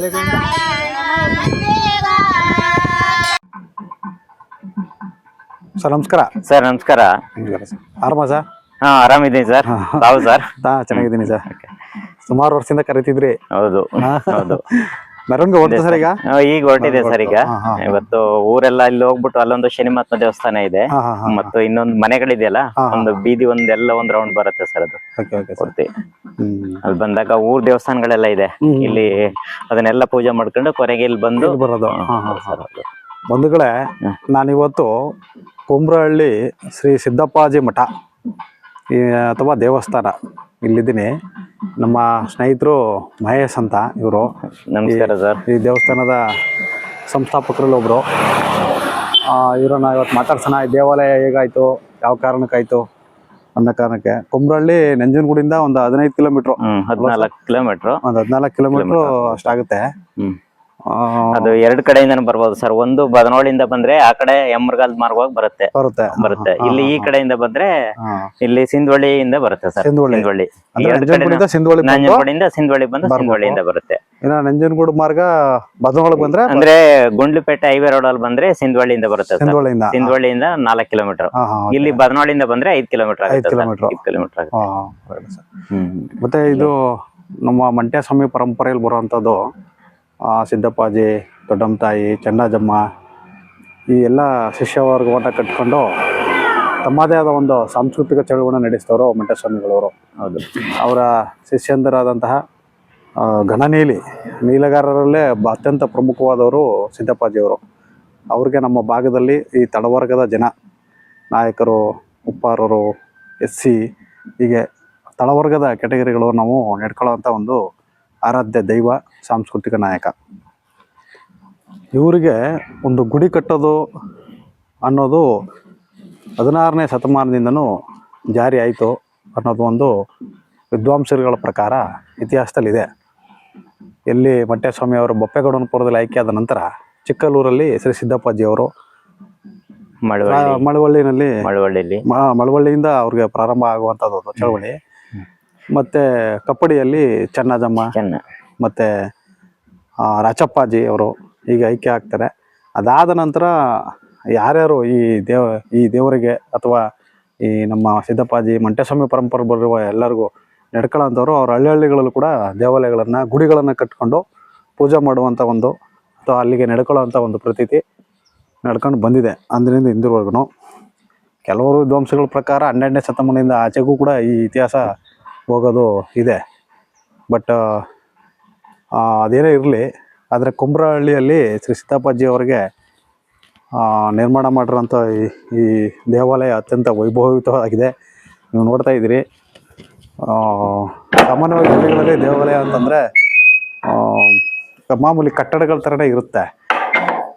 Sir ನಮಸ್ಕಾರ. Sir ನಮಸ್ಕಾರ. ಆರಾಮ ಸರ್? ಹಾ ಆರಾಮಿದ್ದೀನಿ ಸರ್. ತಾವು ಸರ್? ಚೆನ್ನಾಗಿದ್ದೀನಿ ಸರ್. ಸುಮಾರು ವರ್ಷದಿಂದ ಕರಿತಿದ್ರಿ. ಹೌದು ಹೌದು. ಮೆರವಣಿಗೆ ಹೊರಟ ಸರ್? ಈಗ ಹೊರಟಿದೆ ಸರ್. ಈಗ ಇವತ್ತು ಊರೆಲ್ಲ ಇಲ್ಲಿ ಹೋಗ್ಬಿಟ್ಟು ಅಲ್ಲೊಂದು ಶನಿಮಹಾತ್ಮ ದೇವಸ್ಥಾನ ಇದೆ, ಮತ್ತು ಇನ್ನೊಂದು ಮನೆಗಳಿದೆಯಲ್ಲ, ಒಂದು ಬೀದಿ ಒಂದೆಲ್ಲ ಒಂದ್ ರೌಂಡ್ ಬರುತ್ತೆ ಸರ್. ಅದು ಪೂರ್ತಿ ಅಲ್ಲಿ ಬಂದಾಗ ಊರ್ ದೇವಸ್ಥಾನಗಳೆಲ್ಲ ಇದೆ, ಇಲ್ಲಿ ಅದನ್ನೆಲ್ಲ ಪೂಜೆ ಮಾಡ್ಕೊಂಡು ಕೊನೆಗೆ ಇಲ್ಲಿ ಬಂದು ಬರೋದು. ಬಂಧುಗಳೇ, ನಾನಿವತ್ತು ಕುಂಬ್ರಹಳ್ಳಿ ಶ್ರೀ ಸಿದ್ದಪ್ಪಾಜಿ ಮಠ ಅಥವಾ ದೇವಸ್ಥಾನ ಇಲ್ಲಿದ್ದೀನಿ. ನಮ್ಮ ಸ್ನೇಹಿತರು ಮಹೇಶ್ ಅಂತ ಇವರು. ನಮಸ್ಕಾರ ಸರ್. ಈ ದೇವಸ್ಥಾನದ ಸಂಸ್ಥಾಪಕರಲ್ಲಿ ಒಬ್ರು. ಇವರನ್ನ ಇವತ್ತು ಮಾತಾಡ್ಸೋಣ. ಈ ದೇವಾಲಯ ಹೇಗಾಯ್ತು, ಯಾವ ಕಾರಣಕ್ಕಾಯ್ತು ಅನ್ನೋ ಕಾರಣಕ್ಕೆ. ಕುಂಬ್ರಹಳ್ಳಿ ನಂಜನಗೂಡಿಂದ ಒಂದು 15 ಕಿಲೋಮೀಟ್ರು, 14 ಕಿಲೋಮೀಟ್ರು, ಒಂದು 14 ಕಿಲೋಮೀಟ್ರು ಅಷ್ಟಾಗುತ್ತೆ. ಅದು ಎರಡು ಕಡೆಯಿಂದನೂ ಬರ್ಬೋದು ಸರ್. ಒಂದು ಬದನೋಳಿಂದ ಬಂದ್ರೆ ಆ ಕಡೆ ಎಮ್ಮರ್ಗಾಲ್ ಮಾರ್ಗವಾಗಿ ಬರುತ್ತೆ. ಇಲ್ಲಿ ಈ ಕಡೆಯಿಂದ ಬಂದ್ರೆ ಇಲ್ಲಿ ಸಿಂಧವಳ್ಳಿಯಿಂದ ಬರುತ್ತೆ ಸರ್. ಸಿಂಧವಳ್ಳಿ ನಂಜನಗೂಡಿಂದ ಸಿಂಧವಳ್ಳಿ ಬಂದು ಸಿಂಧವಳ್ಳಿಯಿಂದ ಬರುತ್ತೆ. ನಂಜನಗೂಡು ಮಾರ್ಗ ಬದನೋಳಿಗೆ ಬಂದ್ರೆ ಅಂದ್ರೆ ಗುಂಡ್ಲುಪೇಟೆ ಹೈವೇ ರೋಡ್ ಅಲ್ಲಿ ಬಂದ್ರೆ ಸಿಂಧವಳ್ಳಿಯಿಂದ ಬರುತ್ತೆ. ಸಿಂಧವಳ್ಳಿಯಿಂದ 4 ಕಿಲೋಮೀಟರ್. ಇಲ್ಲಿ ಬದನೋಳಿಂದ ಬಂದ್ರೆ 5 ಕಿಲೋಮೀಟರ್ ಆಗುತ್ತೆ. ಮತ್ತೆ ಇದು ನಮ್ಮ ಮಂಟ್ಯ ಸ್ವಾಮಿ ಪರಂಪರೆಯಲ್ಲಿ ಬರುವಂತದ್ದು. ಸಿದ್ದಪ್ಪಾಜಿ, ದೊಡ್ಡಮ್ಮ ತಾಯಿ, ಚೆನ್ನಜಮ್ಮ, ಈ ಎಲ್ಲ ಶಿಷ್ಯವರ್ಗವನ್ನ ಕಟ್ಕೊಂಡು ತಮ್ಮದೇ ಆದ ಒಂದು ಸಾಂಸ್ಕೃತಿಕ ಚಳುವಳಿ ನಡೆಸಿದವರು ಮಂಟ್ಯ ಸ್ವಾಮಿಗಳವರು. ಹೌದು. ಅವರ ಶಿಷ್ಯಂದರಾದಂತಹ ನೀಲಗಾರರಲ್ಲೇ ಅತ್ಯಂತ ಪ್ರಮುಖವಾದವರು ಸಿದ್ದಪ್ಪಾಜಿಯವರು. ಅವ್ರಿಗೆ ನಮ್ಮ ಭಾಗದಲ್ಲಿ ಈ ತಳವರ್ಗದ ಜನ ನಾಯಕರು, ಉಪ್ಪಾರರು, SC, ಹೀಗೆ ತಳವರ್ಗದ ಕೆಟಗರಿಗಳು ನಾವು ನಡ್ಕೊಳ್ಳೋವಂಥ ಒಂದು ಆರಾಧ್ಯ ದೈವ, ಸಾಂಸ್ಕೃತಿಕ ನಾಯಕ. ಇವರಿಗೆ ಒಂದು ಗುಡಿ ಕಟ್ಟೋದು ಅನ್ನೋದು 16ನೇ ಶತಮಾನದಿಂದನೂ ಜಾರಿ ಆಯಿತು ಅನ್ನೋದು ಒಂದು ವಿದ್ವಾಂಸರುಗಳ ಪ್ರಕಾರ ಇತಿಹಾಸದಲ್ಲಿದೆ. ಎಲ್ಲಿ ಮಂಟ್ಯ ಸ್ವಾಮಿಯವರು ಬೊಪ್ಪೆಗೌಡನಪುರದಲ್ಲಿ ಆಯ್ಕೆಯಾದ ನಂತರ ಚಿಕ್ಕಲ್ಲೂರಲ್ಲಿ ಶ್ರೀ ಸಿದ್ದಪ್ಪಾಜಿಯವರು ಮಳವಳ್ಳಿಯಿಂದ ಅವ್ರಿಗೆ ಪ್ರಾರಂಭ ಆಗುವಂಥದ್ದು ಚಳವಳಿ. ಮತ್ತು ಕಪ್ಪಡಿಯಲ್ಲಿ ಚೆನ್ನಜಮ್ಮ ಮತ್ತು ರಾಚಪ್ಪಾಜಿ ಅವರು ಹೀಗೆ ಆಯ್ಕೆ ಆಗ್ತಾರೆ. ಅದಾದ ನಂತರ ಯಾರ್ಯಾರು ಈ ದೇವರಿಗೆ ಅಥವಾ ಈ ನಮ್ಮ ಸಿದ್ದಪ್ಪಾಜಿ ಮಂಟ್ಯಸ್ವಾಮಿ ಪರಂಪರೆ ಬರುವ ಎಲ್ಲರಿಗೂ ನಡ್ಕೊಳ್ಳೋಂಥವ್ರು ಅವ್ರ ಹಳ್ಳಿಗಳಲ್ಲೂ ಕೂಡ ದೇವಾಲಯಗಳನ್ನು, ಗುಡಿಗಳನ್ನು ಕಟ್ಕೊಂಡು ಪೂಜೆ ಮಾಡುವಂಥ ಒಂದು ಅಥವಾ ಅಲ್ಲಿಗೆ ನಡ್ಕೊಳ್ಳೋವಂಥ ಒಂದು ಪ್ರತೀತಿ ನಡ್ಕೊಂಡು ಬಂದಿದೆ ಅಂದಿನಿಂದ ಇಂದಿವರೆಗೂ. ಕೆಲವರು ವಿದ್ವಾಂಸಗಳ ಪ್ರಕಾರ 12ನೇ ಶತಮಾನದಿಂದ ಆಚೆಗೂ ಕೂಡ ಈ ಇತಿಹಾಸ ಹೋಗೋದು ಇದೆ. ಬಟ್ ಅದೇನೇ ಇರಲಿ, ಆದರೆ ಕುಂಬ್ರಹಳ್ಳಿಯಲ್ಲಿ ಶ್ರೀ ಸಿದ್ದಪ್ಪಾಜಿ ಅವರಿಗೆ ನಿರ್ಮಾಣ ಮಾಡಿರೋಂಥ ಈ ದೇವಾಲಯ ಅತ್ಯಂತ ವೈಭವಯುತವಾಗಿದೆ. ನೀವು ನೋಡ್ತಾ ಇದ್ದೀರಿ. ಸಾಮಾನ್ಯವಾಗಿ ಹಳ್ಳಿಗಳಲ್ಲಿ ದೇವಾಲಯ ಅಂತಂದರೆ ಮಾಮೂಲಿ ಕಟ್ಟಡಗಳ ಥರನೇ ಇರುತ್ತೆ.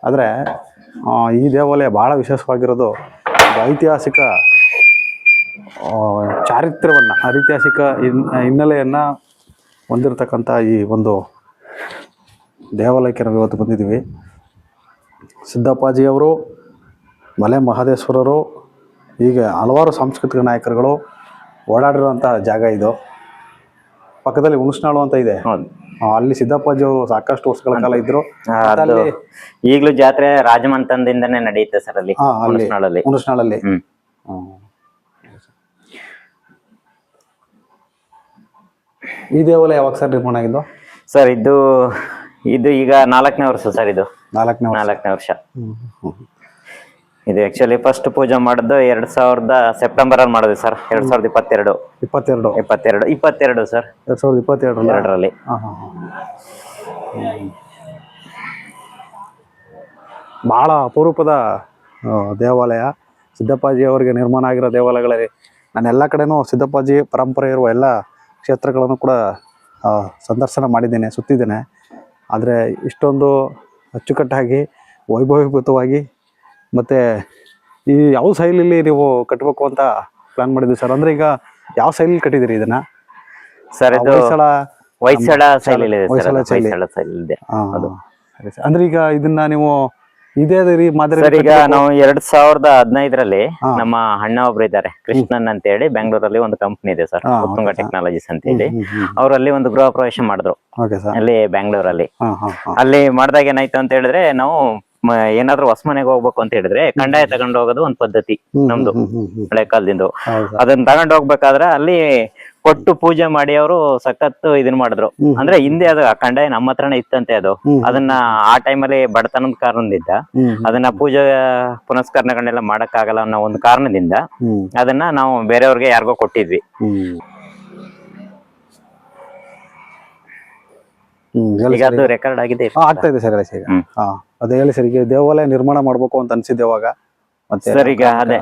ಆದರೆ ಈ ದೇವಾಲಯ ಭಾಳ ವಿಶೇಷವಾಗಿರೋದು ಐತಿಹಾಸಿಕ ಚಾರಿತ್ರ್ಯವನ್ನು, ಐತಿಹಾಸಿಕ ಹಿನ್ನೆಲೆಯನ್ನು ಹೊಂದಿರತಕ್ಕಂಥ ಈ ಒಂದು ದೇವಾಲಯಕ್ಕೆ ನಾವು ಇವತ್ತು ಬಂದಿದ್ದೀವಿ. ಸಿದ್ದಪ್ಪಾಜಿಯವರು, ಮಲೆ ಮಹದೇಶ್ವರರು, ಹೀಗೆ ಹಲವಾರು ಸಾಂಸ್ಕೃತಿಕ ನಾಯಕರುಗಳು ಓಡಾಡಿರುವಂಥ ಜಾಗ ಇದು. ಪಕ್ಕದಲ್ಲಿ ಹುಣಸ್ನಾಳು ಅಂತ ಇದೆ. ಅಲ್ಲಿ ಸಿದ್ದಪ್ಪಾಜಿಯವರು ಸಾಕಷ್ಟು ವರ್ಷಗಳ ಕಾಲ ಇದ್ರು. ಈಗಲೂ ಜಾತ್ರೆ ರಾಜಮಂತನದಿಂದನೇ ನಡೆಯುತ್ತೆ ಸರ್ ಅಲ್ಲಿ ಹುಣಸ್ನಾಳಲ್ಲಿ. ಈ ದೇವಾಲಯ ಯಾವಾಗ ಸರ್ ನಿರ್ಮಾಣ ಆಗಿದ್ದು ಸರ್? ಇದು ಈಗ 4ನೇ ವರ್ಷ ಸರ್. ಇದು 4ನೇ ವರ್ಷ. ಇದು ಆಕ್ಚುಲಿ ಫಸ್ಟ್ ಪೂಜೆ ಮಾಡಿದ್ದು 2000 ಸೆಪ್ಟೆಂಬರ್ ಅಲ್ಲಿ ಮಾಡಿದ್ವಿ ಸರ್. 2022 ಸರ್. 2022ರಲ್ಲಿ. ಬಹಳ ಅಪರೂಪದ ದೇವಾಲಯ. ಸಿದ್ದಪ್ಪಾಜಿ ಅವರಿಗೆ ನಿರ್ಮಾಣ ಆಗಿರೋ ದೇವಾಲಯಗಳಲ್ಲಿ ನಾನು ಎಲ್ಲ ಕಡೆನೂ ಸಿದ್ದಪ್ಪಾಜಿ ಪರಂಪರೆ ಇರುವ ಎಲ್ಲ ಕ್ಷೇತ್ರಗಳನ್ನು ಕೂಡ ಸಂದರ್ಶನ ಮಾಡಿದ್ದೇನೆ, ಸುತ್ತಿದ್ದೇನೆ. ಆದರೆ ಇಷ್ಟೊಂದು ಅಚ್ಚುಕಟ್ಟಾಗಿ, ವೈಭವೀಕೃತವಾಗಿ, ಮತ್ತು ಈ ಯಾವ ಶೈಲಿಯಲ್ಲಿ ನೀವು ಕಟ್ಟಬೇಕು ಅಂತ ಪ್ಲಾನ್ ಮಾಡಿದ್ವಿ ಸರ್? ಅಂದರೆ ಈಗ ಯಾವ ಶೈಲಿಯಲ್ಲಿ ಕಟ್ಟಿದ್ದೀರಿ ಇದನ್ನು ಸರ್? ಇದು ಹೊಯ್ಸಳ ಶೈಲಿ ಇದೆ. ಅಂದರೆ ಈಗ ಇದನ್ನು ನೀವು ಇದೇ ರೀ ಮಾದರಿ ಸರ್ ಈಗ ನಾವು 2015ರಲ್ಲಿ ನಮ್ಮ ಅಣ್ಣ ಒಬ್ರು ಇದ್ದಾರೆ ಕೃಷ್ಣನ್ ಅಂತ ಹೇಳಿ ಬೆಂಗಳೂರಲ್ಲಿ ಒಂದು ಕಂಪನಿ ಇದೆ ಸರ್ ಉತ್ತುಂಗ ಟೆಕ್ನಾಲಜೀಸ್ ಅಂತ ಹೇಳಿ. ಅವರಲ್ಲಿ ಒಂದು ಗೃಹ ಪ್ರವೇಶ ಮಾಡಿದ್ರು ಅಲ್ಲಿ ಬೆಂಗಳೂರಲ್ಲಿ. ಅಲ್ಲಿ ಮಾಡಿದಾಗ ಏನಾಯ್ತು ಅಂತ ಹೇಳಿದ್ರೆ ನಾವು ಏನಾದ್ರು ಹೊಸ ಮನೆಗೆ ಹೋಗ್ಬೇಕು ಅಂತ ಹೇಳಿದ್ರೆ ಕಂದಾಯ ತಗೊಂಡು ಹೋಗೋದು ಒಂದ್ ಪದ್ಧತಿ ನಮ್ದು ಹಳೆ ಕಾಲದಿಂದ. ಅದನ್ನ ತಗೊಂಡು ಹೋಗ್ಬೇಕಾದ್ರೆ ಅಲ್ಲಿ ಕೊಟ್ಟು ಪೂಜೆ ಮಾಡಿ ಅವರು ಸಖತ್ ಇದನ್ ಮಾಡಿದ್ರು. ಅಂದ್ರೆ ಹಿಂದೆ ಅದು ಕಂದಾಯ ನಮ್ಮ ಹತ್ರನೇ ಇತ್ತಂತೆ. ಅದು ಅದನ್ನ ಆ ಟೈಮಲ್ಲಿ ಬಡತನದ ಕಾರಣದಿಂದ ಅದನ್ನ ಪೂಜೆ ಪುನಸ್ಕರಣಗಳನ್ನೆಲ್ಲ ಮಾಡಕ್ ಆಗಲ್ಲ ಅನ್ನೋ ಒಂದು ಕಾರಣದಿಂದ ಅದನ್ನ ನಾವು ಬೇರೆಯವ್ರಿಗೆ ಯಾರಿಗೋ ಕೊಟ್ಟಿದ್ವಿ. ಈಗ ಅದು ರೆಕಾರ್ಡ್ ಆಗಿದೆ, ಆಗ್ತಾ ಇದೆ ಸರ್. ಅದೇ ಹೇಳಿ ಸರ್, ಈಗ ದೇವಾಲಯ ನಿರ್ಮಾಣ ಮಾಡ್ಬೇಕು ಅಂತ ಅನ್ಸಿದ್ದೆ ಅವಾಗ ಸರ್. ಈಗ ಅದೇ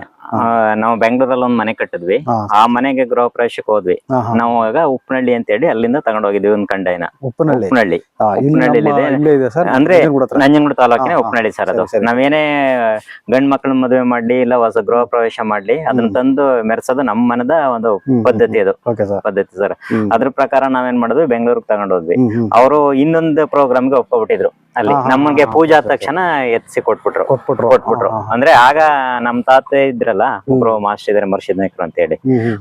ನಾವು ಬೆಂಗಳೂರಲ್ಲಿ ಒಂದ್ ಮನೆ ಕಟ್ಟಿದ್ವಿ. ಆ ಮನೆಗೆ ಗೃಹ ಪ್ರವೇಶಕ್ಕೆ ಹೋದ್ವಿ ನಾವು. ಆಗ ಉಪ್ಪನಹಳ್ಳಿ ಅಂತ ಹೇಳಿ ಅಲ್ಲಿಂದ ತಗೊಂಡ್ ಹೋಗಿದ್ವಿ ಒಂದ್ ಕಂದಾಯನ. ಉಪ್ಪನಹಳ್ಳಿ ಅಂದ್ರೆ ನಂಜನಗೂಡು ತಾಲೂಕಿನ ಉಪ್ಪನಹಳ್ಳಿ ಸರ್. ಅದು ನಾವೇನೇ ಗಂಡ್ ಮಕ್ಳ ಮದುವೆ ಮಾಡ್ಲಿ ಇಲ್ಲ ಹೊಸ ಗೃಹ ಪ್ರವೇಶ ಮಾಡ್ಲಿ ಅದನ್ನ ತಂದು ಮೆರೆಸೋದು ನಮ್ಮ ಮನದ ಒಂದು ಪದ್ಧತಿ. ಅದು ಪದ್ಧತಿ ಸರ್. ಅದ್ರ ಪ್ರಕಾರ ನಾವೇನ್ ಮಾಡಿದ್ವಿ, ಬೆಂಗಳೂರಿಗೆ ತಗೊಂಡ್ ಹೋದ್ವಿ. ಅವರು ಇನ್ನೊಂದು ಪ್ರೋಗ್ರಾಮ್ಗೆ ಒಪ್ಕೊಬಿಟ್ಟಿದ್ರು. ಅಲ್ಲಿ ನಮಗೆ ಪೂಜಾ ಆದ ತಕ್ಷಣ ಎತ್ಸಿ ಕೊಟ್ಬಿಟ್ರು. ಅಂದ್ರೆ ಆಗ ನಮ್ ತಾತ ಇದ್ರಲ್ಲ ಒಬ್ರು ಮಾಸ್ಟರ್ ಇದಾರೆ ಮರ್ಷಿದ್ ನಾಯ್ಕರು ಅಂತ ಹೇಳಿ,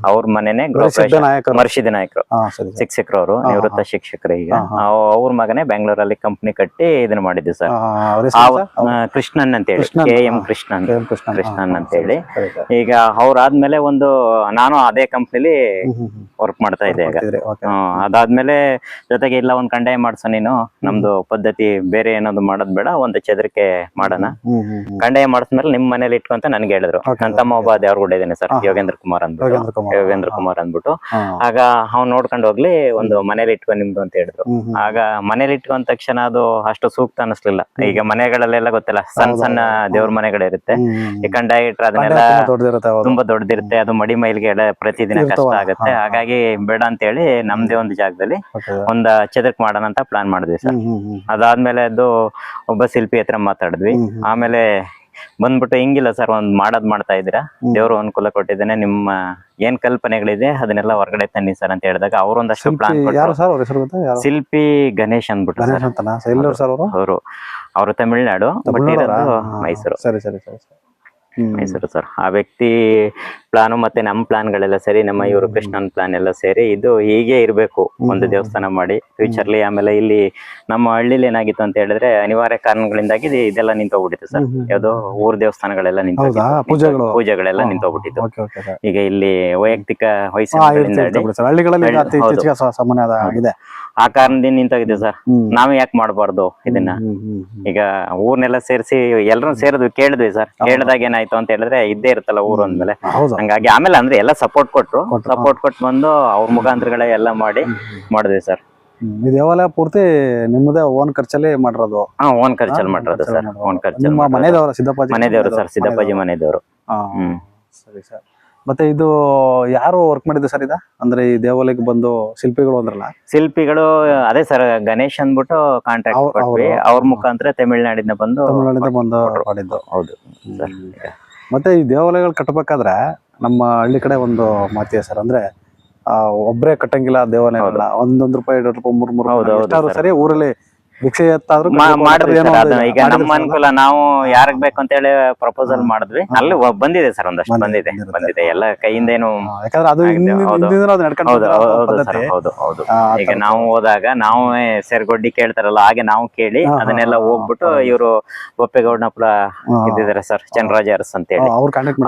ಅವ್ರ ಮನೆನೆ ಮರ್ಷಿದ್ ನಾಯ್ಕರು ಶಿಕ್ಷಕರು, ಅವರು ನಿವೃತ್ತ ಶಿಕ್ಷಕರು. ಈಗ ಅವ್ರ ಮಗನೇ ಬೆಂಗಳೂರಲ್ಲಿ ಕಂಪ್ನಿ ಕಟ್ಟಿ ಇದನ್ನ ಮಾಡಿದ್ವಿ ಸರ್. ಕೃಷ್ಣನ್ ಅಂತ ಹೇಳಿ, KM ಕೃಷ್ಣನ್ ಅಂತ ಹೇಳಿ. ಈಗ ಅವ್ರಾದ್ಮೇಲೆ ನಾನು ಅದೇ ಕಂಪ್ನಿಲಿ ವರ್ಕ್ ಮಾಡ್ತಾ ಇದ್ದೆ. ಈಗ ಅದಾದ್ಮೇಲೆ ಜೊತೆಗೆ ಇಲ್ಲ ಒಂದ್ ಕಂದಾಯ ಮಾಡ್ಸೋ ನೀನು, ನಮ್ದು ಪದ್ಧತಿ ಬೇರೆ ಏನಾದ್ರು ಮಾಡೋದ್ ಬೇಡ, ಒಂದು ಚದರಿಕೆ ಮಾಡೋಣ, ಕಂದಾಯ ಮಾಡಿದ್ಮೇಲೆ ನಿಮ್ ಮನೇಲಿ ಇಟ್ಕೊಂತ ನನ್ಗೆ ಹೇಳಿದ್ರು. ನನ್ನ ತಮ್ಮ ಒಬ್ಬ ದೇವ್ರ ಕೂಡ ಇದ್ದೇನೆ ಸರ್, ಯೋಗೇಂದ್ರ ಕುಮಾರ್ ಅಂದ್ಬಿಟ್ಟು. ಆಗ ಅವ್ನ್ ನೋಡ್ಕೊಂಡು ಹೋಗ್ಲಿ, ಒಂದು ಮನೇಲಿ ಇಟ್ಕೊಂಡ್ ನಿಮ್ದು ಅಂತ ಹೇಳಿದ್ರು. ಆಗ ಮನೇಲಿ ಇಟ್ಕೊಂಡ ತಕ್ಷಣ ಅದು ಅಷ್ಟು ಸೂಕ್ತ ಅನಿಸ್ಲಿಲ್ಲ. ಈಗ ಮನೆಗಳಲ್ಲೆಲ್ಲ ಗೊತ್ತಿಲ್ಲ, ಸಣ್ಣ ದೇವ್ರ ಮನೆಗಳಿರುತ್ತೆ. ಈ ಕಂದಾಯ ಇಟ್ರೆ ಅದನ್ನೆಲ್ಲ ತುಂಬಾ ದೊಡ್ಡದಿರುತ್ತೆ, ಅದು ಮಡಿ ಮೈಲ್ಗೆ ಪ್ರತಿದಿನ ಕಷ್ಟ ಆಗುತ್ತೆ. ಹಾಗಾಗಿ ಬೇಡ ಅಂತ ಹೇಳಿ ನಮ್ದೇ ಒಂದು ಜಾಗದಲ್ಲಿ ಒಂದ್ ಚದರಿಕೆ ಮಾಡೋಣ ಅಂತ ಪ್ಲಾನ್ ಮಾಡಿದ್ವಿ ಸರ್. ಅದಾದ್ಮೇಲೆ ಅದು ಒಬ್ಬ ಶಿಲ್ಪಿ ಹತ್ರ ಮಾತಾಡಿದ್ವಿ. ಆಮೇಲೆ ಬಂದ್ಬಿಟ್ಟು ಹಿಂಗಿಲ್ಲ ಸರ್, ಒಂದ್ ಮಾಡ್ತಾ ಇದ್ದೀರಾ, ದೇವ್ರು ಅನುಕೂಲ ಕೊಟ್ಟಿದ್ದೇನೆ, ನಿಮ್ಮ ಏನ್ ಕಲ್ಪನೆಗಳಿದೆ ಅದನ್ನೆಲ್ಲ ಹೊರಗಡೆ ತನ್ನಿ ಸರ್ ಅಂತ ಹೇಳಿದಾಗ ಅವ್ರೊಂದಷ್ಟು ಪ್ಲಾನ್ ಕೊಟ್ಟರು. ಶಿಲ್ಪಿ ಗಣೇಶ್ ಅಂದ್ಬಿಟ್ಟು ಅವರು ತಮಿಳ್ನಾಡು, ಬಟ್ ಇರೋದು ಮೈಸೂರು. ಮೈಸೂರು ಸರ್. ಆ ವ್ಯಕ್ತಿ ಪ್ಲಾನು ಮತ್ತೆ ನಮ್ಮ ಪ್ಲಾನ್ಗಳೆಲ್ಲ ಸೇರಿ, ನಮ್ಮ ಇವರು ಕೃಷ್ಣನ್ ಪ್ಲಾನ್ ಎಲ್ಲ ಸೇರಿ ಇದು ಹೀಗೆ ಇರ್ಬೇಕು, ಒಂದು ದೇವಸ್ಥಾನ ಮಾಡಿ ಫ್ಯೂಚರ್ಲಿ. ಆಮೇಲೆ ಇಲ್ಲಿ ನಮ್ಮ ಹಳ್ಳಿಲಿ ಏನಾಗಿತ್ತು ಅಂತ ಹೇಳಿದ್ರೆ ಅನಿವಾರ್ಯ ಕಾರಣಗಳಿಂದಾಗಿ ಇದೆಲ್ಲ ನಿಂತೋಗ್ಬಿಟ್ಟಿತ್ತು ಸರ್. ಯಾವ್ದು ಊರ್ ದೇವಸ್ಥಾನಗಳೆಲ್ಲ ಪೂಜೆಗಳೆಲ್ಲ ನಿಂತೋಗ್ಬಿಟ್ಟಿತ್ತು. ಈಗ ಇಲ್ಲಿ ವೈಯಕ್ತಿಕ ಆ ಕಾರಣದಿಂದ ನಿಂತೋಗಿದೆ ಸರ್. ನಾವೇ ಯಾಕೆ ಮಾಡಬಾರ್ದು ಇದನ್ನ? ಈಗ ಊರ್ನೆಲ್ಲ ಸೇರಿಸಿ ಎಲ್ಲರೂ ಸೇರಿದ್ವಿ, ಕೇಳಿದ್ವಿ ಸರ್. ಕೇಳಿದಾಗ ಏನಾಯ್ತು ಅಂತ ಹೇಳಿದ್ರೆ ಇದ್ದೇ ಇರುತ್ತಲ್ಲ ಊರು ಅಂದ್ಮೇಲೆ, ಹಂಗಾಗಿ ಆಮೇಲೆ ಅಂದ್ರೆ ಎಲ್ಲ ಸಪೋರ್ಟ್ ಕೊಟ್ಟು ಬಂದು ಅವ್ರ ಮುಖಾಂತರಗಳೇ ಎಲ್ಲ ಮಾಡಿದ್ವಿ ಸರ್. ಈ ದೇವಾಲಯ ಪೂರ್ತಿ ನಿಮ್ಮದೇ ಓನ್ ಖರ್ಚಲ್ಲಿ ಮಾಡಿರೋದು? ಓನ್ ಖರ್ಚಲ್ಲಿ ಮಾಡಿರೋದು ಸರ್. ಓನ್ ಖರ್ಚು. ಮನೆದೇವರು ಸಿದ್ದಪ್ಪಾಜಿ ಮನೆದೇವರು ಸರ್, ಸಿದ್ದಪ್ಪಾಜಿ ಮನೆದೇವರು. ಸರಿ ಸರ್. ಮತ್ತೆ ಇದು ಯಾರು ವರ್ಕ್ ಮಾಡಿದ್ದು ಸರ್ ಇದ? ಅಂದ್ರೆ ಈ ದೇವಾಲಯಕ್ಕೆ ಬಂದು ಶಿಲ್ಪಿಗಳು ಅಂದ್ರಲ್ಲ, ಶಿಲ್ಪಿಗಳು ಅದೇ ಸರ್, ಗಣೇಶ್ ಅಂದ್ಬಿಟ್ಟು ಕಾಂಟ್ರಾಕ್ಟ್ ಕೊಟ್ವಿ. ಅವ್ರ ಮುಖಾಂತರ ತಮಿಳ್ನಾಡಿಂದ ಬಂದು ಮಾಡಿದ್ದು. ಹೌದು ಸರ್. ಮತ್ತೆ ಈ ದೇವಾಲಯಗಳು ಕಟ್ಟಬೇಕಾದ್ರೆ ನಮ್ಮ ಹಳ್ಳಿ ಕಡೆ ಒಂದು ಮಾತಿದೆ ಸರ್, ಅಂದ್ರೆ ಒಬ್ರೇ ಕಟ್ಟಂಗಿಲ್ಲ ದೇವಾಲಯಗಳನ್ನ. ಒಂದೊಂದು ರೂಪಾಯಿ, 2 ರೂಪಾಯಿ, 3 ಸರಿ ಊರಲ್ಲಿ ಭಿಕ್ಷೆ ಎತ್ತಾದ್ರೂ ಈಗ ನಮ್ಮ ಅನುಕೂಲ. ನಾವು ಯಾರಿಗ್ ಬೇಕು ಅಂತ ಹೇಳಿ ಪ್ರಪೋಸಲ್ ಮಾಡಿದ್ವಿ. ಅಲ್ಲಿ ಬಂದಿದೆ ಸರ್, ಒಂದಷ್ಟು ಬಂದಿದೆ ಎಲ್ಲ ಕೈಯಿಂದ. ಏನು ಹೌದು. ಈಗ ನಾವು ಹೋದಾಗ ನಾವೇ ಸೇರ್ಗೊಡ್ಡಿ ಕೇಳ್ತಾರಲ್ಲ, ಹಾಗೆ ನಾವು ಕೇಳಿ ಅದನ್ನೆಲ್ಲ ಹೋಗ್ಬಿಟ್ಟು ಇವರು ಬೊಪ್ಪೇಗೌಡನಪುರ ಇದ್ದಿದ್ದಾರೆ ಸರ್, ಚನ್ನರಾಜ ಅರಸ್ ಅಂತ ಹೇಳಿ,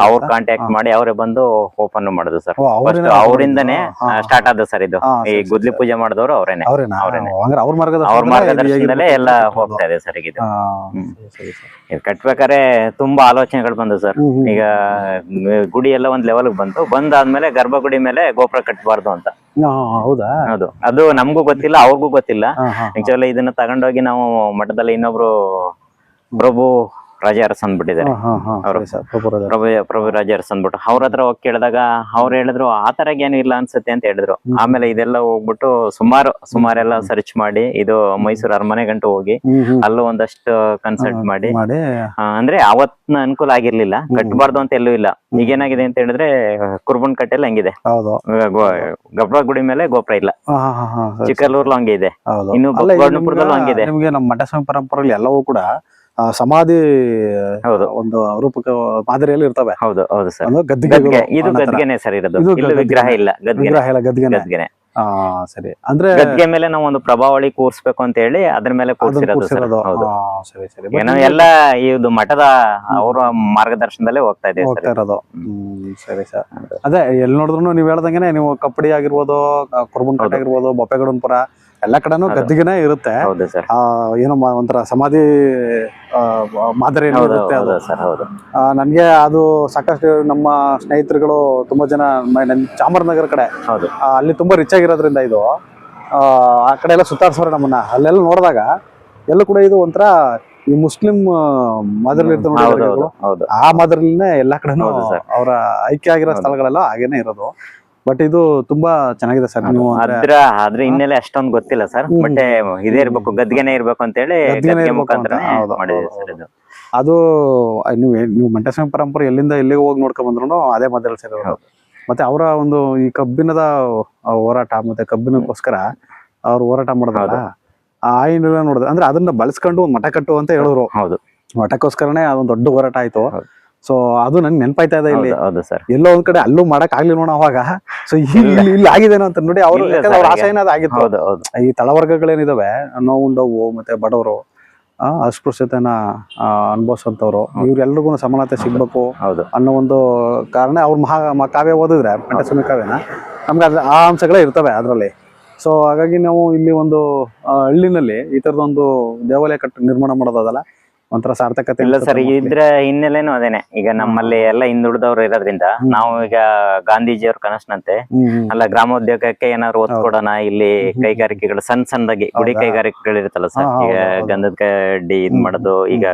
ಅವ್ರು ಕಾಂಟ್ಯಾಕ್ಟ್ ಮಾಡಿ ಅವರೇ ಬಂದು ಓಪನ್ ಮಾಡಿದ್ರು ಸರ್. ಫಸ್ಟ್ ಅವರಿಂದನೇ ಸ್ಟಾರ್ಟ್ ಆದ ಸರ್ ಇದು. ಈ ಗುದ್ಲಿ ಪೂಜೆ ಮಾಡಿದವರು ಅವರೇನೆ. ಅವ್ರ ಮಾರ್ಗದರ್ಶನದಲ್ಲೇ ಎಲ್ಲ ಹೋಗ್ತಾ ಇದೆ ಸರ್. ಇದು ಕಟ್ಬೇಕಾದ್ರೆ ತುಂಬಾ ಆಲೋಚನೆಗಳು ಬಂದು ಸರ್. ಈಗ ಗುಡಿ ಎಲ್ಲ ಒಂದ್ ಲೆವೆಲ್ ಬಂದಾದ್ಮೇಲೆ ಗರ್ಭಗುಡಿ ಮೇಲೆ ಗೋಪುರ ಕಟ್ಟಬಾರ್ದು ಅಂತ. ಹೌದು, ಅದು ನಮಗೂ ಗೊತ್ತಿಲ್ಲ, ಅವ್ರಿಗೂ ಗೊತ್ತಿಲ್ಲ. ಆಕ್ಚುಲಿ ಇದನ್ನ ತಗೊಂಡೋಗಿ ನಾವು ಮಠದಲ್ಲಿ ಇನ್ನೊಬ್ರು ಪ್ರಭು ರಾಜ ಅರಸ್ ಅಂದ್ಬಿಟ್ಟಿದ್ದಾರೆ, ಪ್ರಭು ರಾಜ ಅರಸ್ ಅಂದ್ಬಿಟ್ಟು ಅವ್ರ ಹತ್ರ ಹೋಗಿ ಕೇಳಿದಾಗ ಅವ್ರು ಹೇಳಿದ್ರು ಆತರ ಏನು ಇಲ್ಲ ಅನ್ಸುತ್ತೆ ಅಂತ ಹೇಳಿದ್ರು. ಆಮೇಲೆ ಇದೆಲ್ಲ ಹೋಗ್ಬಿಟ್ಟು ಸುಮಾರೆಲ್ಲ ಸರ್ಚ್ ಮಾಡಿ, ಇದು ಮೈಸೂರು ಅರಮನೆ ಗಂಟು ಹೋಗಿ ಅಲ್ಲೂ ಒಂದಷ್ಟು ಕನ್ಸಲ್ಟ್ ಮಾಡಿ, ಅಂದ್ರೆ ಅವತ್ನ ಅನುಕೂಲ ಆಗಿರ್ಲಿಲ್ಲ, ಕಟ್ಟಬಾರ್ದು ಅಂತ ಎಲ್ಲೂ ಇಲ್ಲ. ಈಗೇನಾಗಿದೆ ಅಂತ ಹೇಳಿದ್ರೆ ಕುರ್ಬನ್ ಕಟ್ಟೆಲ್ಲ ಹಂಗಿದೆ, ಗರ್ಭ ಗುಡಿ ಮೇಲೆ ಗೋಪುರ ಇಲ್ಲ. ಚಿಕ್ಕಲ್ಲೂರ್ಲು ಹಂಗೆ ಇದೆ, ಇನ್ನು ಬೊಪ್ಪೇಗೌಡನಪುರದಲ್ಲೂ ಹಂಗಿದೆ. ನಿಮ್ಗೆ ನಮ್ಮ ಮಠ ಸ್ವಾಮಿ ಪರಂಪರೆಯಲ್ಲಿ ಎಲ್ಲವೂ ಕೂಡ ಸಮಾಧಿ ಹೌದು ಒಂದು ರೂಪಕ ಮಾದರಿಯಲ್ಲಿ ಇರ್ತವೆ. ಹೌದು ಹೌದು ಸರ್. ಒಂದು ಗದ್ದಿಗೆಗಳು ಇದು ಗದ್ಗೆನೆ ಸರ್ ಇರೋದು, ಇದು ಇಲ್ಲೂ ವಿಗ್ರಹ ಇಲ್ಲ, ವಿಗ್ರಹ ಇಲ್ಲ, ಗದ್ದಿಗೆನೆ. ಗದ್ಗೆನೆ. ಸರಿ. ಅಂದ್ರೆ ಗದ್ಗೆ ಮೇಲೆ ನಾವು ಒಂದು ಪ್ರಭಾವಳಿ ಕೂರ್ಸ್ಬೇಕು ಅಂತ ಹೇಳಿ ಅದ್ರ ಮೇಲೆ ಕೂರ್ಸಿರೋದು ಸರ್. ಹೌದು. ಸರಿ ಸರಿ. ಏನೋ ಎಲ್ಲ ಇದು ಮಠದ ಅವರ ಮಾರ್ಗದರ್ಶನದಲ್ಲೇ ಹೋಗ್ತಾ ಇದೆ ಹೋಗ್ತಾ ಇರೋದು. ಸರಿ ಸರ್. ಅದೇ ಎಲ್ಲಿ ನೋಡಿದ್ರು ನೀವ್ ಹೇಳ್ದಂಗೆನೆ, ನೀವು ಕಪ್ಪಡಿ ಆಗಿರ್ಬೋದು, ಕುರ್ಬನ್ಕಟ್ಟೆ ಆಗಿರ್ಬೋದು, ಬೊಪ್ಪೆಗೌಡನಪುರ ಎಲ್ಲಾ ಕಡೆನೂ ಗದ್ದಿಗೆನೆ ಇರುತ್ತೆ. ಹೌದು ಸರ್. ಏನೋ ಒಂಥರ ಸಮಾಧಿ ಮಾದರಿ ಇರುತ್ತೆ ಅದು. ನನ್ಗೆ ಅದು ಸಾಕಷ್ಟು ನಮ್ಮ ಸ್ನೇಹಿತರುಗಳು ತುಂಬಾ ಜನ ಚಾಮರಾಜನಗರ ಕಡೆ, ಅಲ್ಲಿ ತುಂಬಾ ರಿಚ್ ಆಗಿರೋದ್ರಿಂದ ಇದು ಆ ಕಡೆ ಎಲ್ಲ ಸುತ್ತಾಡ್ಸೋರು ನಮ್ಮನ್ನ. ಅಲ್ಲೆಲ್ಲ ನೋಡಿದಾಗ ಎಲ್ಲೂ ಕೂಡ ಇದು ಒಂಥರ ಈ ಮುಸ್ಲಿಂ ಮಾದರಿ ಇರ್ತದೆ ನೋಡಿ, ಆ ಮಾದರಿನೇ ಎಲ್ಲಾ ಕಡೆನೂ ಅವರ ಐಕ್ಯ ಆಗಿರೋ ಸ್ಥಳಗಳೆಲ್ಲ ಹಾಗೇನೆ ಇರೋದು. ಬಟ್ ಇದು ತುಂಬಾ ಚೆನ್ನಾಗಿದೆ ಸರ್. ನೀವು ಅದ್ರ ಹಿನ್ನೆಲೆ ಅಷ್ಟೊಂದು ಗೊತ್ತಿಲ್ಲ ಸರ್. ಬಟ್ ಇದೇ ಇರ್ಬೇಕು, ಗದ್ಗೆನೆ ಇರ್ಬೇಕು ಅಂತ ಹೇಳಿ ಅದು ನೀವು ಮಂಟೇಸ್ವಾಮಿ ಪರಂಪರೆ ಎಲ್ಲಿಂದ ಎಲ್ಲಿಗೆ ಹೋಗಿ ನೋಡ್ಕೊಂಡ್ ಬಂದ್ರು ಅದೇ ಮಾದರಿ ಸೇರೋದು. ಮತ್ತೆ ಅವರ ಒಂದು ಈ ಕಬ್ಬಿಣದ ಹೋರಾಟ, ಮತ್ತೆ ಕಬ್ಬಿಣಕ್ಕೋಸ್ಕರ ಅವ್ರು ಹೋರಾಟ ಮಾಡೋದಲ್ಲ, ಆ ಹಿನ್ನೆಲೆ ನೋಡಿದ್ರೆ ಅಂದ್ರೆ ಅದನ್ನ ಬಳಸ್ಕೊಂಡು ಒಂದು ಮಠ ಕಟ್ಟು ಅಂತ ಹೇಳಿದ್ರು. ಮಠಕ್ಕೋಸ್ಕರನೇ ಅದೊಂದು ದೊಡ್ಡ ಹೋರಾಟ ಆಯ್ತು. ಸೊ ಅದು ನನ್ಗೆ ನೆನಪಾಯ್ತಾ ಇದೆ. ಇಲ್ಲಿ ಎಲ್ಲೋ ಒಂದ್ ಕಡೆ ಅಲ್ಲೂ ಮಾಡಕ್ ಆಗ್ಲಿ ನೋಡ ಅವಾಗ. ಸೊ ಇಲ್ಲಿ ಆಗಿದೇನೋ ಅಂತ ನೋಡಿ ಅವ್ರು ಆಸೆ ಏನಾದ್ರು ಆಗಿತ್ತು. ಈ ತಳವರ್ಗಗಳೇನಿದಾವೆ, ನೋವುಂಡವು ಮತ್ತೆ ಬಡವರು, ಅಸ್ಪೃಶ್ಯತೆನ ಅನುಭವಿಸುವಂತವ್ರು, ಇವ್ರೆಲ್ರಿಗೂ ಸಮಾನತೆ ಸಿಗ್ಬೇಕು ಅನ್ನೋ ಒಂದು ಕಾರಣ ಅವ್ರ ಕಾವ್ಯ ಓದಿದ್ರೆ, ಮಂಟೇಸ್ವಾಮಿ ಕಾವ್ಯನ, ನಮ್ಗೆ ಆ ಅಂಶಗಳೇ ಇರ್ತವೆ ಅದ್ರಲ್ಲಿ. ಸೊ ಹಾಗಾಗಿ ನಾವು ಇಲ್ಲಿ ಒಂದು ಹಳ್ಳಿನಲ್ಲಿ ಈ ತರದೊಂದು ದೇವಾಲಯ ನಿರ್ಮಾಣ ಮಾಡೋದಲ್ಲ ಒಂಥರ ಸಾರ್ಥಕತೆ ಇಲ್ಲ ಸರ್. ಇದ್ರ ಹಿನ್ನೆಲೆನೂ ಅದೇನೆ. ಈಗ ನಮ್ಮಲ್ಲಿ ಎಲ್ಲ ಹಿಂದುಳಿದವ್ರು ಇರೋದ್ರಿಂದ ನಾವು ಈಗ ಗಾಂಧೀಜಿಯವ್ರ ಕನಸಿನಂತೆ ಅಲ್ಲ, ಗ್ರಾಮೋದ್ಯೋಗಕ್ಕೆ ಏನಾದ್ರು ಒತ್ತು ಕೊಡೋಣ, ಇಲ್ಲಿ ಕೈಗಾರಿಕೆಗಳು ಸಣ್ಣ ಸಣ್ಣದಾಗಿ ಗುಡಿ ಕೈಗಾರಿಕೆಗಳು ಇರುತ್ತಲ್ಲ ಸರ್. ಈಗ ಗಂಧದ ಕಡ್ಡಿ ಇದ್ ಮಾಡೋದು, ಈಗ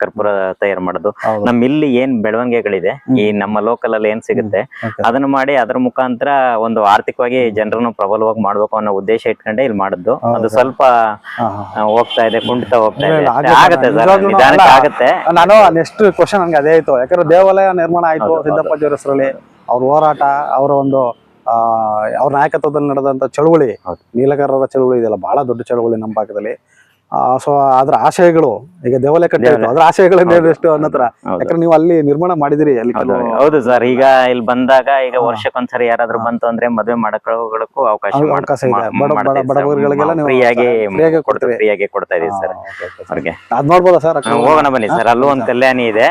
ಕರ್ಪೂರ ತಯಾರು ಮಾಡೋದು, ನಮ್ ಇಲ್ಲಿ ಏನ್ ಬೆಳವಣಿಗೆಗಳಿದೆ, ಈ ನಮ್ಮ ಲೋಕಲ್ ಅಲ್ಲಿ ಏನ್ ಸಿಗುತ್ತೆ ಅದನ್ನ ಮಾಡಿ ಅದ್ರ ಮುಖಾಂತರ ಒಂದು ಆರ್ಥಿಕವಾಗಿ ಜನರನ್ನು ಪ್ರಬಲವಾಗಿ ಮಾಡ್ಬೇಕು ಅನ್ನೋ ಉದ್ದೇಶ ಇಟ್ಕೊಂಡೆ ಇಲ್ಲಿ ಮಾಡಿದ್ದು. ಅದು ಸ್ವಲ್ಪ ಹೋಗ್ತಾ ಇದೆ, ಕುಂಠಿತ ಹೋಗ್ತಾ ಇದೆ. ಆಗತ್ತೆ ಸರ್, ಆಗುತ್ತೆ. ನಾನು ನೆಕ್ಸ್ಟ್ ಕ್ವಶನ್ ನನ್ಗೆ ಅದೇ ಆಯ್ತು. ಯಾಕಂದ್ರೆ ದೇವಾಲಯ ನಿರ್ಮಾಣ ಆಯ್ತು ಸಿದ್ದಪ್ಪಾಜಿಯವರ ಹೆಸರಲ್ಲಿ, ಅವ್ರ ಹೋರಾಟ, ಅವರ ಒಂದು ಅವ್ರ ನಾಯಕತ್ವದಲ್ಲಿ ನಡೆದಂತ ಚಳುವಳಿ, ನೀಲಗಾರರ ಚಳುವಳಿ ಇದೆಯಲ್ಲ, ಬಹಳ ದೊಡ್ಡ ಚಳುವಳಿ ನಮ್ಮ ಭಾಗದಲ್ಲಿ. ಸೊ ಅದ್ರ ಆಶಯಗಳು, ಈಗ ದೇವಾಲಯ ಕಟ್ಟಿ ಅದ್ರ ಆಶಯಗಳನ್ನ ಎಷ್ಟು ಅನ್ನತ್ರ, ಯಾಕಂದ್ರೆ ನೀವು ಅಲ್ಲಿ ನಿರ್ಮಾಣ ಮಾಡಿದಿರಿ ಅಲ್ಲಿ. ಹೌದು ಸರ್. ಈಗ ಇಲ್ಲಿ ಬಂದಾಗ ಈಗ ವರ್ಷಕ್ಕೊಂದ್ಸರಿ ಯಾರಾದ್ರೂ ಬಂತು ಅಂದ್ರೆ ಮದುವೆ ಮಾಡಕೊಳ್ಳೋಕ್ಕೂ ಅವಕಾಶ ಇದೆ. ಬಡವರಿಗೆಲ್ಲ ಫ್ರೀಯಾಗಿ ಕೊಡ್ತಾ ಇದೀವಿ ಸರ್ ಅವ್ರಿಗೆ. ಅದ್ ನೋಡ್ಬೋದಾ ಸರ್? ಹೋಗೋಣ ಬನ್ನಿ ಸರ್, ಅಲ್ಲೂ ಒಂದು ಕಲ್ಯಾಣಿ ಇದೆ.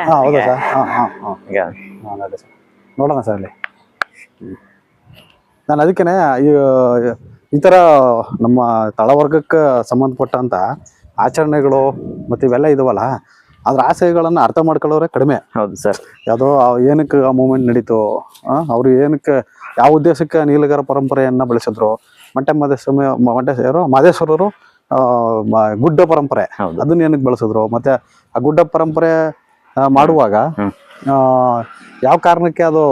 ನೋಡೋಣ ಸರ್ ಅಲ್ಲಿ. ನಾನು ಅದಕ್ಕೇನೆ ಈ ತರ ನಮ್ಮ ತಳವರ್ಗಕ್ಕೆ ಸಂಬಂಧಪಟ್ಟಂತ ಆಚರಣೆಗಳು ಮತ್ತೆ ಇವೆಲ್ಲ ಇದಾವಲ್ಲ, ಅದ್ರ ಆಶಯಗಳನ್ನ ಅರ್ಥ ಮಾಡ್ಕೊಳ್ಳೋರೆ ಕಡಿಮೆ. ಹೌದು ಸರ್. ಯಾವುದೋ ಏನಕ್ಕೆ ಆ ಮೂಮೆಂಟ್ ನಡೀತು, ಅವ್ರು ಏನಕ್ಕೆ ಯಾವ ಉದ್ದೇಶಕ್ಕೆ ನೀಲಗಾರ ಪರಂಪರೆಯನ್ನ ಬೆಳೆಸಿದ್ರು, ಮಾದೇಶ್ವರರು ಗುಡ್ಡ ಪರಂಪರೆ ಅದನ್ನ ಏನಕ್ಕೆ ಬೆಳೆಸಿದ್ರು, ಮತ್ತೆ ಆ ಗುಡ್ಡ ಪರಂಪರೆ ಮಾಡುವಾಗ ಯಾವ ಕಾರಣಕ್ಕೆ ಅದು